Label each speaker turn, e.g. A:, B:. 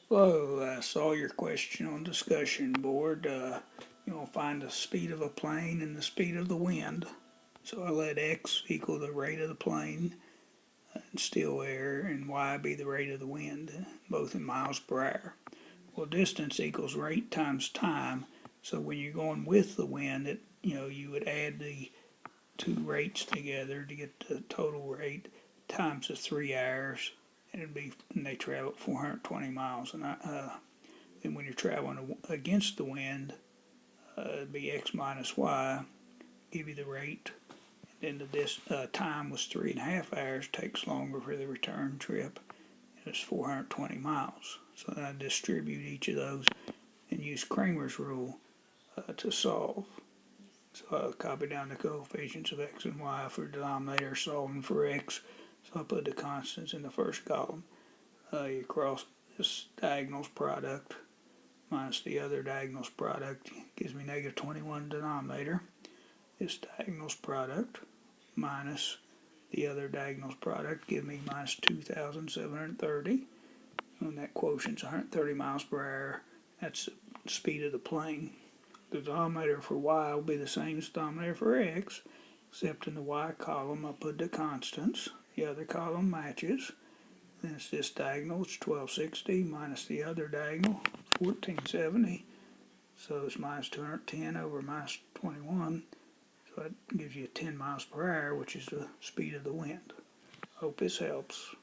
A: Hello, I saw your question on discussion board. You want to find the speed of a plane and the speed of the wind. So I let x equal the rate of the plane in still air and y be the rate of the wind, both in miles per hour. Well, distance equals rate times time. So when you're going with the wind, you would add the two rates together to get the total rate times the 3 hours, and they travel at 420 miles. And when you're traveling against the wind, it'd be x minus y, give you the rate. And then this time was 3.5 hours, takes longer for the return trip, and it's 420 miles. So then I distribute each of those and use Kramer's rule to solve. So I'll copy down the coefficients of x and y for denominator, solving for x. So I put the constants in the first column. You cross this diagonals product minus the other diagonals product gives me negative 21 denominator. This diagonals product minus the other diagonals product give me minus 2,730. And that quotient's 130 miles per hour. That's the speed of the plane. The denominator for y will be the same as the denominator for x, except in the y column I put the constants. The other column matches. Then it's this diagonal, it's 1260 minus the other diagonal, 1470. So it's minus 210 over minus 21. So that gives you 10 miles per hour, which is the speed of the wind. Hope this helps.